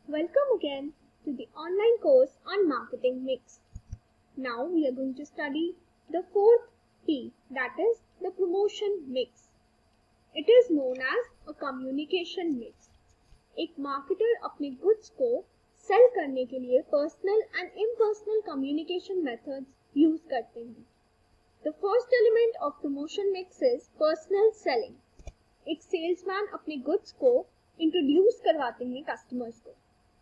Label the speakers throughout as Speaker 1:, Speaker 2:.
Speaker 1: Welcome again to the online course on marketing mix. Now we are going to study the fourth P, that is the promotion mix. It is known as a communication mix. एक marketer अपने goods को cell करने के लिए personal and impersonal communication methods use करते हैं. The first element of promotion mix is personal selling. एक salesman अपने गुड्स को इंट्रोड्यूस करवाते हैं कस्टमर्स को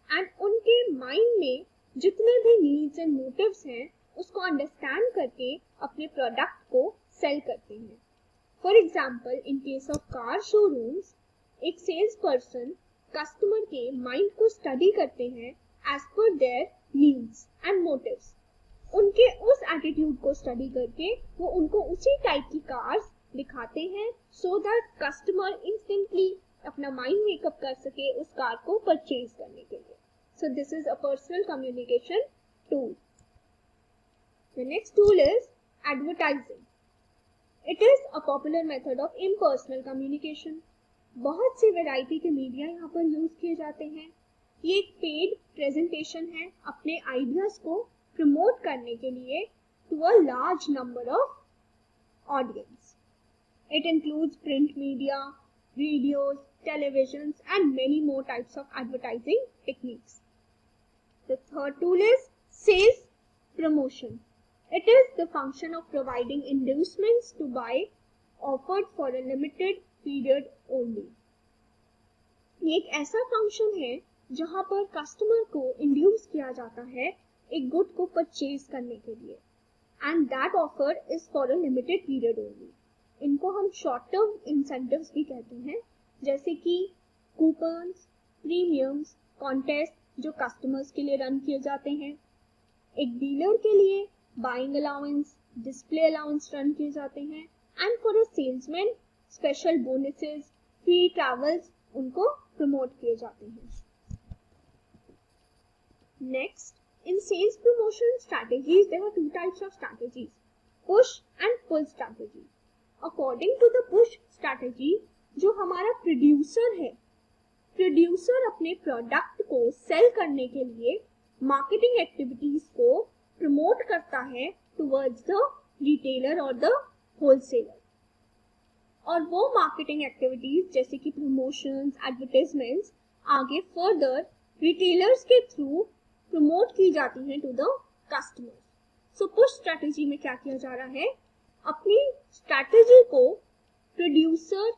Speaker 1: एंड उनके माइंड में जितने भी नीड्स एंड मोटिव्स हैं उसको अंडरस्टैंड करके अपने प्रोडक्ट को सेल करते हैं. For example, in case of car showrooms, एक सेल्स पर्सन कस्टमर के माइंड को स्टडी करते हैं as per there needs and motives. उनके उस एटीट्यूड को स्टडी करके वो उनको उसी टाइप की कार्स दिखाते हैं सो दैट कस्टमर इंस्टेंटली अपना माइंड मेकअप कर सके उस कार को परचेज करने के लिए. So this is a personal communication tool. The next tool is advertising. It is a popular method of impersonal communication. बहुत सी वैरायटी के मीडिया यहाँ पर यूज किए जाते हैं. ये एक पेड प्रेजेंटेशन है अपने आइडियाज को प्रमोट करने के लिए to a large number of audience. It includes print media, videos, televisions and many more types of advertising techniques. The third tool is sales promotion. It is the function of providing inducements to buy offered for a limited period only. ये एक ऐसा function है जहां पर customer को induce किया जाता है एक गुड को परचेज करने के लिए and that offer is for a limited period only. इनको हम शॉर्ट टर्म इंसेंटिव्स भी कहते हैं, जैसे कि कूपन्स, प्रीमियम्स, कॉन्टेस्ट जो कस्टमर्स के लिए रन किए जाते हैं. एक डीलर के लिए buying allowance, display allowance run किए जाते हैं and for a salesman special bonuses, free travels उनको प्रमोट किए जाते हैं. Next, in sales promotion strategies there are two types of strategies, push and pull strategy. According to the push strategy, जो हमारा producer है, प्रोड्यूसर अपने product को cell करने के लिए मार्केटिंग एक्टिविटीज को प्रमोट करता है टुवर्ड्स द रिटेलर और द होलसेलर. और वो मार्केटिंग एक्टिविटीज जैसे कि प्रमोशंस, एडवर्टाइजमेंट्स आगे फर्दर रिटेलर्स के थ्रू प्रमोट की जाती हैं to the customers. So push strategy में क्या किया जा रहा है, अपनी स्ट्रैटेजी को प्रोड्यूसर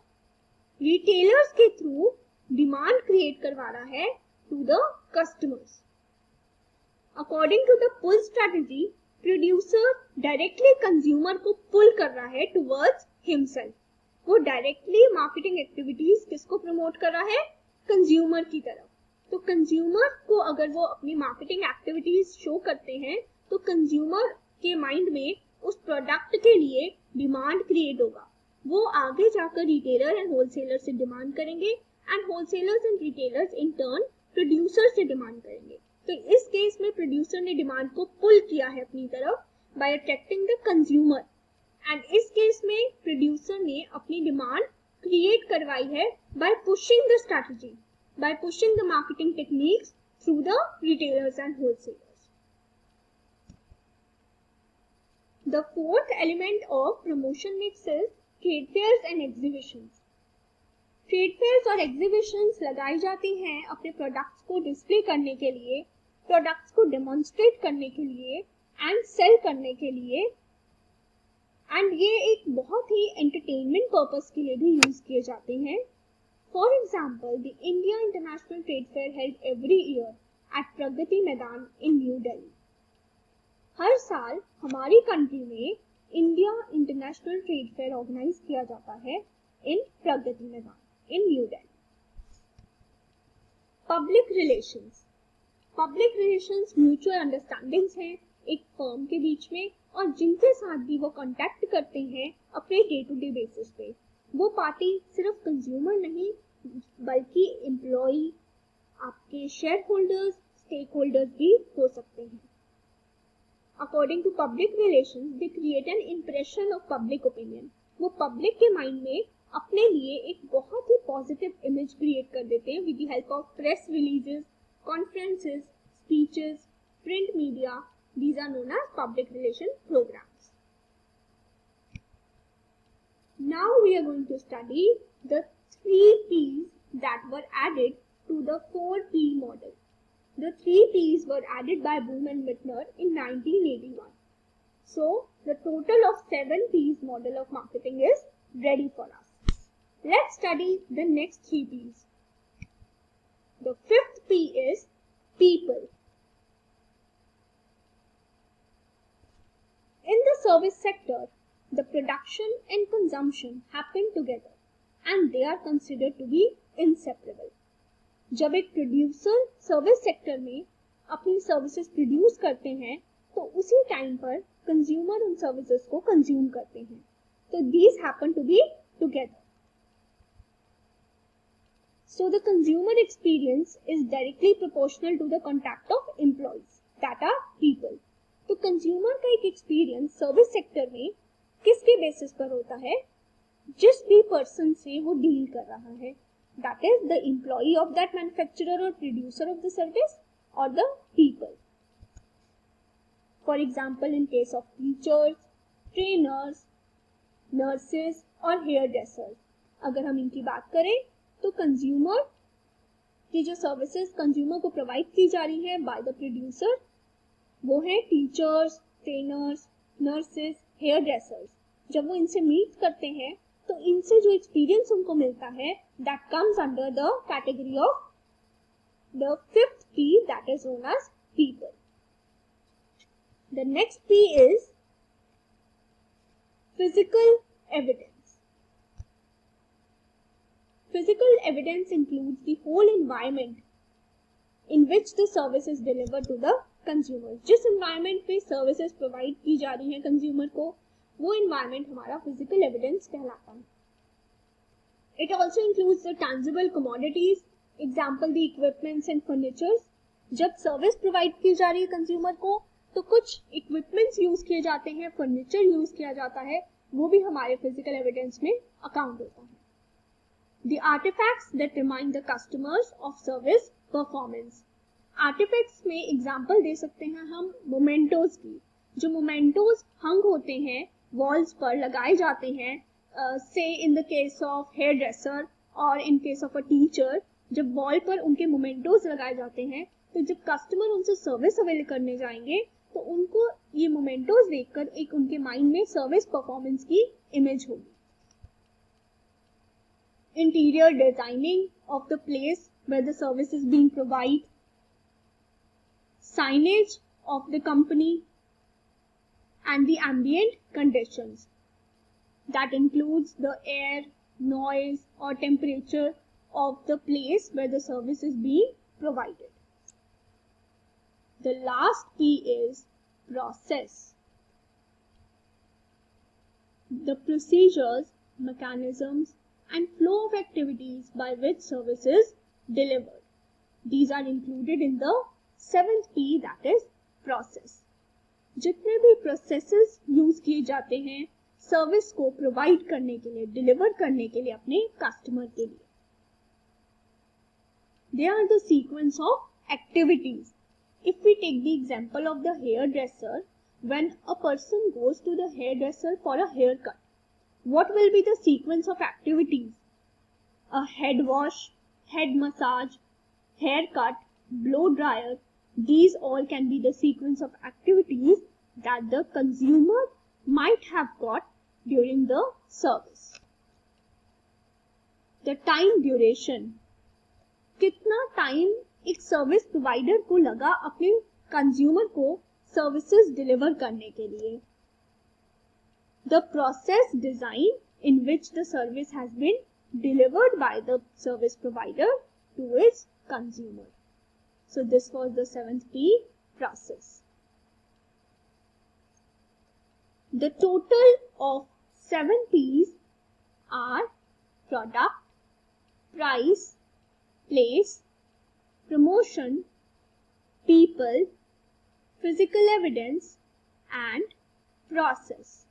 Speaker 1: रिटेलर्स के थ्रू डिमांड क्रिएट करवा रहा है to the customers. According to the pull strategy, producer directly consumer को पुल कर रहा है टुवर्ड्स हिमसेल्फ. वो डायरेक्टली मार्केटिंग एक्टिविटीज किसको प्रमोट कर रहा है, कंज्यूमर की तरफ. तो कंज्यूमर को अगर वो अपनी मार्केटिंग एक्टिविटीज शो करते हैं तो कंज्यूमर के माइंड में उस प्रोडक्ट के लिए डिमांड क्रिएट होगा. वो आगे जाकर रिटेलर एंड होलसेलर से डिमांड करेंगे and wholesalers and retailers in turn producer से डिमांड करेंगे. तो इस केस में प्रोड्यूसर ने डिमांड को पुल किया है अपनी तरफ by attracting the consumer, and इस केस में प्रोड्यूसर ने अपनी डिमांड क्रिएट करवाई है by pushing the strategy, by pushing the marketing techniques through the retailers and wholesalers. The fourth element of promotion mix is trade fairs and exhibitions. Trade fairs और exhibitions लगाई जाती हैं अपने products को display करने के लिए, प्रोडक्ट्स को डेमोन्स्ट्रेट करने के लिए एंड सेल करने के लिए, एंड ये एक बहुत ही एंटरटेनमेंट पर्पस के लिए भी यूज किए जाते हैं. For example, the India International Trade Fair held every year at Pragati Maidan in New Delhi. हर साल हमारी कंट्री में India International Trade Fair organize किया जाता है इन Pragati Maidan in New Delhi. Public relations. Public relations mutual understandings हैं एक फर्म के बीच में और जिनके साथ भी वो कांटेक्ट करते हैं अपने डे टू डे बेसिस पे. वो पार्टी सिर्फ कंज्यूमर नहीं बल्कि एम्प्लॉय, आपके शेयर होल्डर्स, स्टेक होल्डर्स भी हो सकते हैं. According to public relations, they create an impression of public opinion. वो पब्लिक के माइंड में अपने लिए एक बहुत ही पॉजिटिव इमेज क्रिएट कर देते हैं with the help of press releases, conferences, speeches, print media. These are known as public relation programs. Now we are going to study the 3 P's that were added to the 4P model. The 3 P's were added by Boom and Mittner in 1981. So the total of 7 P's model of marketing is ready for us. Let's study the next 3 P's. The 5th P is people. In the service sector, the production and consumption happen together and they are considered to be inseparable. जब एक producer service sector में अपनी services produce करते हैं तो उसी time पर consumer उन सर्विसेज को कंज्यूम करते हैं. तो these happen to be together. So the consumer experience is directly proportional to the contact of employees, that are people. तो कंज्यूमर का एक एक्सपीरियंस सर्विस सेक्टर में किसके बेसिस पर होता है? जिस भी पर्सन से वो डील कर रहा है, that is the employee of that manufacturer or producer of the service or the people. For example, in case of teachers, trainers, nurses और hairdressers, अगर हम इनकी बात करें तो कंज्यूमर की जो सर्विसेज कंज्यूमर को प्रोवाइड की जा रही है बाय द प्रोड्यूसर वो है teachers, trainers, nurses, hairdressers. जब वो इनसे मीट करते हैं तो इनसे जो एक्सपीरियंस उनको मिलता है that comes under the category of the 5th P, that is known as people. The next P is physical evidence. Physical evidence includes the whole environment in which the service is delivered to the consumer. जिस environment पे services provide की जा रही हैं consumer को, वो environment हमारा physical evidence कहलाता है. It also includes the tangible commodities, example the equipments and furnitures. जब service provide की जा रही है consumer को, तो कुछ equipments use किए जाते हैं, furniture use किया जाता है, वो भी हमारे physical evidence में account होता है. The artifacts that remind the customers of service performance. Artefacts में एग्जाम्पल दे सकते हैं हम मोमेंटोज की. जो मोमेंटोज हंग होते हैं वॉल्स पर लगाए जाते हैं, say in the case of hairdresser और in case of a teacher, जब वॉल पर उनके मोमेंटोज लगाए जाते हैं तो जब कस्टमर उनसे सर्विस अवेल करने जाएंगे तो उनको ये मोमेंटोज देखकर एक उनके माइंड में सर्विस परफॉर्मेंस की इमेज होगी. Interior designing of the place where the service is being provided, signage of the company, and the ambient conditions. That includes the air, noise, or temperature of the place where the service is being provided. The last P is process. The procedures, mechanisms, and flow of activities by which service is delivered. These are included in the 7th P, that is process. जितने भी processes use किए जाते हैं service को provide करने के लिए, deliver करने के लिए अपने कस्टमर के लिए, they are the sequence of activities. If we take the example of the hairdresser, when a person goes to the hairdresser for a haircut, what will be the sequence of activities? A head wash, head massage, haircut, blow dryer. These all can be the sequence of activities that the consumer might have got during the service. The time duration. कितना time एक service provider को लगा अपने consumer को services deliver करने के लिए. The process design in which the service has been delivered by the service provider to its consumer. So this was the 7th P, process. The total of 7 P's are product, price, place, promotion, people, physical evidence, and process.